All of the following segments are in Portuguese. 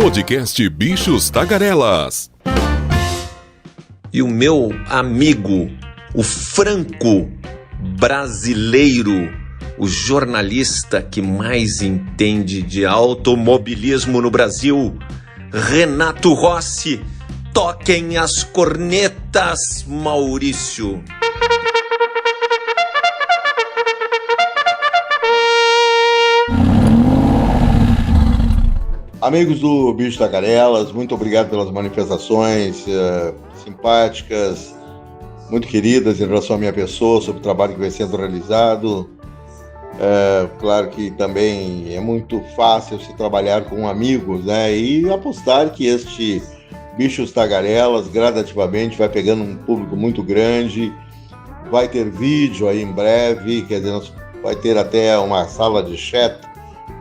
Podcast Bichos Tagarelas. E o meu amigo, o franco brasileiro, o jornalista que mais entende de automobilismo no Brasil, Renato Rossi. Toquem as cornetas, Maurício. Amigos do Bicho Tagarelas, muito obrigado pelas manifestações simpáticas, muito queridas em relação à minha pessoa, sobre o trabalho que vem sendo realizado. Claro que também é muito fácil se trabalhar com amigos, né? E apostar que este Bichos Tagarelas gradativamente vai pegando um público muito grande, vai ter vídeo aí em breve, quer dizer, vai ter até uma sala de chat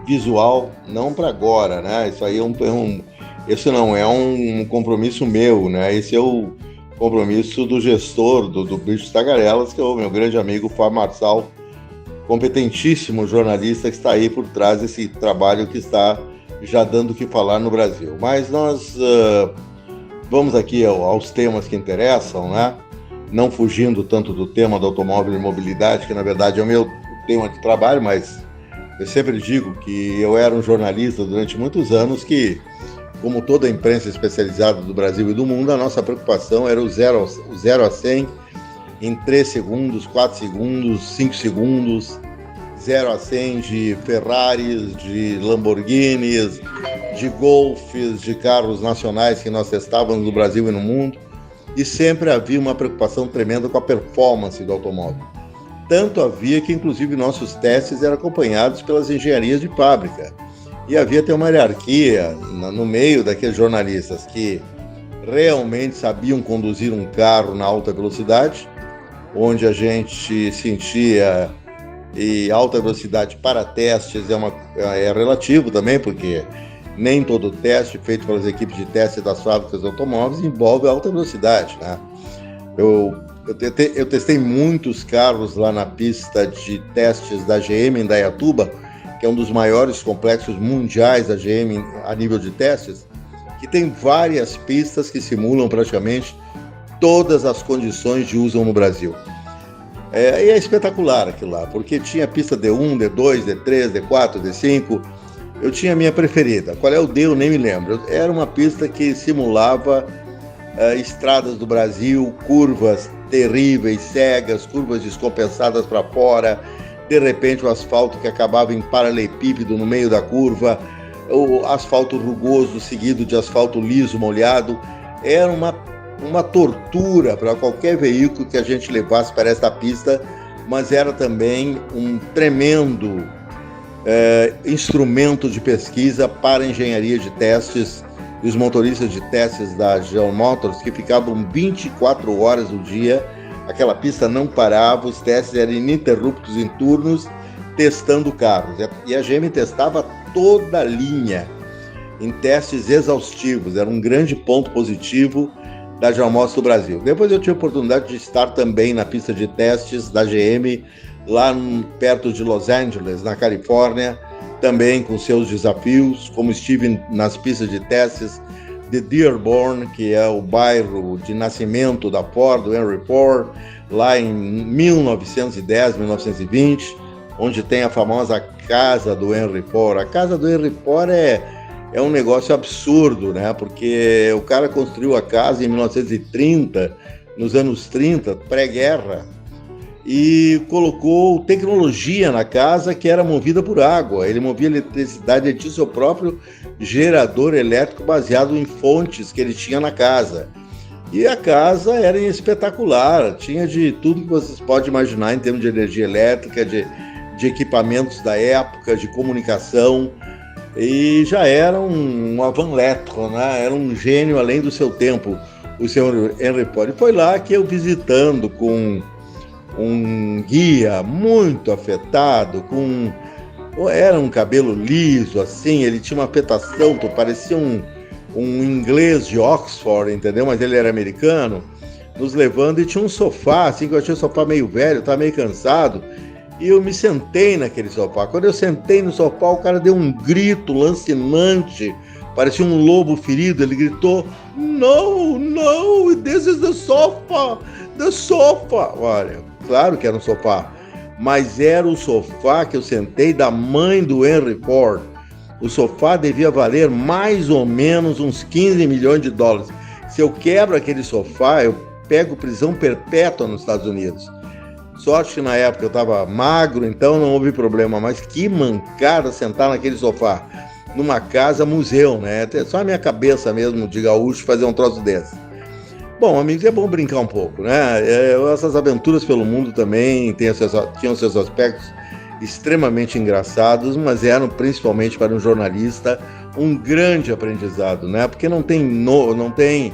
visual, não para agora, né? Isso aí esse não é um compromisso meu, né? Esse é o compromisso do gestor do Bichos Tagarelas, que é o meu grande amigo Fábio Marçal, competentíssimo jornalista que está aí por trás desse trabalho que está já dando o que falar no Brasil. Mas nós vamos aqui aos temas que interessam, né? Não fugindo tanto do tema do automóvel e mobilidade, que na verdade é o meu tema de trabalho, mas eu sempre digo que eu era um jornalista durante muitos anos que, como toda a imprensa especializada do Brasil e do mundo, a nossa preocupação era o 0 a 100 em 3 segundos, 4 segundos, 5 segundos, 0 a 100 de Ferraris, de Lamborghinis, de Golfs, de carros nacionais que nós testávamos no Brasil e no mundo, e sempre havia uma preocupação tremenda com a performance do automóvel. Tanto havia que, inclusive, nossos testes eram acompanhados pelas engenharias de fábrica. E havia até uma hierarquia no meio daqueles jornalistas que realmente sabiam conduzir um carro na alta velocidade, onde a gente sentia, e alta velocidade para testes é relativo também, porque nem todo teste feito pelas equipes de teste das fábricas de automóveis envolve alta velocidade, né? Eu testei muitos carros lá na pista de testes da GM em Indaiatuba, que é um dos maiores complexos mundiais da GM a nível de testes, que tem várias pistas que simulam praticamente todas as condições de uso no Brasil. E é espetacular aquilo lá, porque tinha pista D1, D2, D3, D4, D5. Eu tinha a minha preferida. Qual é o D? Eu nem me lembro. Era uma pista que simulava estradas do Brasil, curvas terríveis, cegas, curvas descompensadas para fora, de repente o asfalto que acabava em paralelepípedo no meio da curva, o asfalto rugoso seguido de asfalto liso, molhado. Era uma tortura para qualquer veículo que a gente levasse para esta pista, mas era também um tremendo instrumento de pesquisa para a engenharia de testes e os motoristas de testes da General Motors, que ficavam 24 horas do dia. Aquela pista não parava, os testes eram ininterruptos em turnos, testando carros. E a GM testava toda a linha em testes exaustivos. Era um grande ponto positivo da General Motors do Brasil. Depois eu tive a oportunidade de estar também na pista de testes da GM, lá perto de Los Angeles, na Califórnia, também com seus desafios, como estive nas pistas de testes de Dearborn, que é o bairro de nascimento da Ford, do Henry Ford, lá em 1910, 1920, onde tem a famosa casa do Henry Ford. A casa do Henry Ford é um negócio absurdo, né? Porque o cara construiu a casa em 1930, nos anos 30, pré-guerra, e colocou tecnologia na casa que era movida por água. Ele movia eletricidade, ele tinha seu próprio gerador elétrico baseado em fontes que ele tinha na casa. E a casa era espetacular, tinha de tudo que vocês podem imaginar em termos de energia elétrica, de equipamentos da época, de comunicação, e já era um avant lettre, né? Era um gênio além do seu tempo, o senhor Henry Ford. E foi lá que eu, visitando com um guia muito afetado, era um cabelo liso, assim, ele tinha uma afetação, parecia um inglês de Oxford, entendeu? Mas ele era americano, nos levando, e tinha um sofá, assim, que eu achei o sofá meio velho, estava meio cansado, e eu me sentei naquele sofá. Quando eu sentei no sofá, o cara deu um grito lancinante parecia um lobo ferido. Ele gritou: "No, no, this is the sofa, the sofa." Olha, claro que era um sofá, mas era o sofá que eu sentei da mãe do Henry Ford. O sofá devia valer mais ou menos uns 15 milhões de dólares. Se eu quebro aquele sofá, eu pego prisão perpétua nos Estados Unidos. Sorte que na época eu estava magro, então não houve problema, mas que mancada sentar naquele sofá, numa casa museu, né? Só a minha cabeça mesmo de gaúcho fazer um troço desse. Bom, amigos, é bom brincar um pouco, né? Essas aventuras pelo mundo também tinham seus aspectos extremamente engraçados, mas eram principalmente para um jornalista um grande aprendizado, né? Porque não tem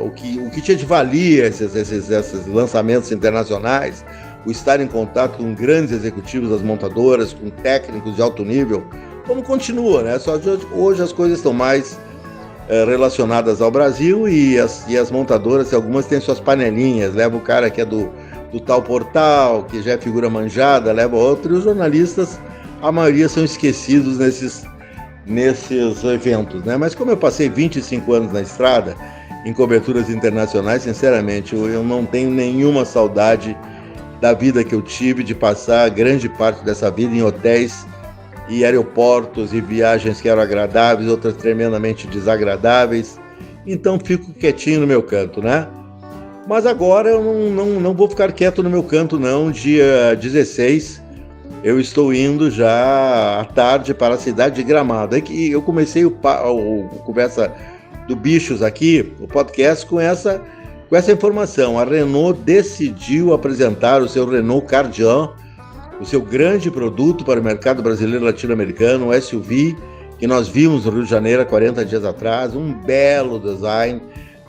o que tinha de valia esses lançamentos internacionais, o estar em contato com grandes executivos das montadoras, com técnicos de alto nível, como continua, né? Só hoje as coisas estão mais relacionadas ao Brasil e as montadoras, algumas têm suas panelinhas, leva o cara que é do tal portal, que já é figura manjada, leva outro, e os jornalistas, a maioria são esquecidos nesses eventos, né? Mas como eu passei 25 anos na estrada, em coberturas internacionais, sinceramente, eu não tenho nenhuma saudade da vida que eu tive, de passar grande parte dessa vida em hotéis e aeroportos e viagens que eram agradáveis, outras tremendamente desagradáveis. Então fico quietinho no meu canto, né? Mas agora eu não vou ficar quieto no meu canto, não. Dia 16, eu estou indo já à tarde para a cidade de Gramado. É que eu comecei o Conversa do Bichos aqui, o podcast, com essa informação. A Renault decidiu apresentar o seu Renault Kardian, o seu grande produto para o mercado brasileiro e latino-americano, o SUV, que nós vimos no Rio de Janeiro há 40 dias atrás, um belo design,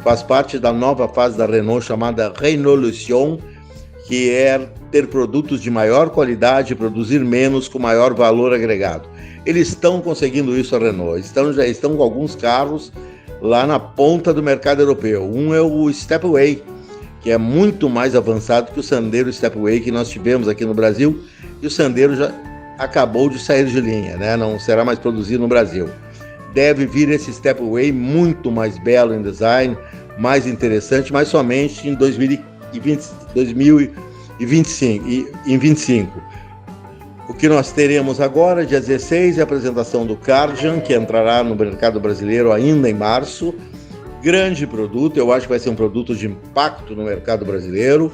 faz parte da nova fase da Renault chamada Renaulution, que é ter produtos de maior qualidade e produzir menos com maior valor agregado. Eles estão conseguindo isso, a Renault, já estão com alguns carros lá na ponta do mercado europeu. Um é o Stepway, que é muito mais avançado que o Sandero Stepway que nós tivemos aqui no Brasil, e o Sandero já acabou de sair de linha, né? Não será mais produzido no Brasil. Deve vir esse Stepway muito mais belo em design, mais interessante, mas somente em 2025. O que nós teremos agora, dia 16, é a apresentação do Kardian, que entrará no mercado brasileiro ainda em março. Grande produto, eu acho que vai ser um produto de impacto no mercado brasileiro.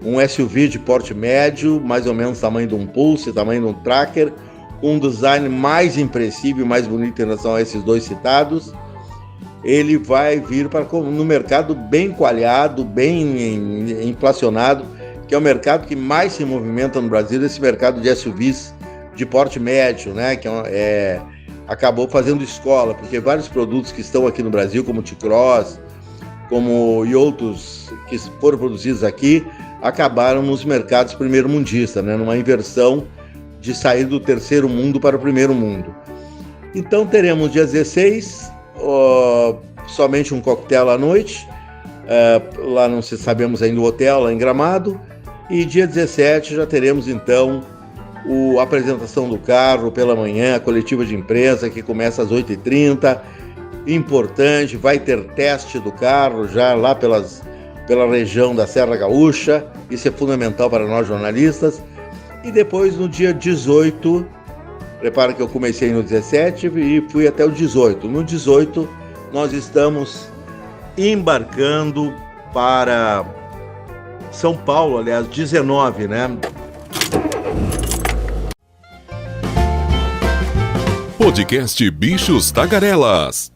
Um SUV de porte médio, mais ou menos tamanho de um Pulse, tamanho de um Tracker, com um design mais impressível, mais bonito em relação a esses dois citados. Ele vai vir no mercado bem coalhado, bem inflacionado, que é o mercado que mais se movimenta no Brasil, esse mercado de SUVs de porte médio, né? Que acabou fazendo escola, porque vários produtos que estão aqui no Brasil, como o T-Cross, e outros que foram produzidos aqui, acabaram nos mercados primeiro-mundistas, né? Numa inversão de sair do terceiro mundo para o primeiro mundo. Então teremos dia 16, somente um coquetel à noite, lá não sabemos ainda o hotel, lá em Gramado, e dia 17 já teremos então a apresentação do carro pela manhã, a coletiva de imprensa que começa às 8h30, importante, vai ter teste do carro já lá pela região da Serra Gaúcha, isso é fundamental para nós jornalistas. E depois no dia 18, repara que eu comecei no 17 e fui até o 18. No 18 nós estamos embarcando para São Paulo, aliás, 19, né? Podcast Bichos Tagarelas.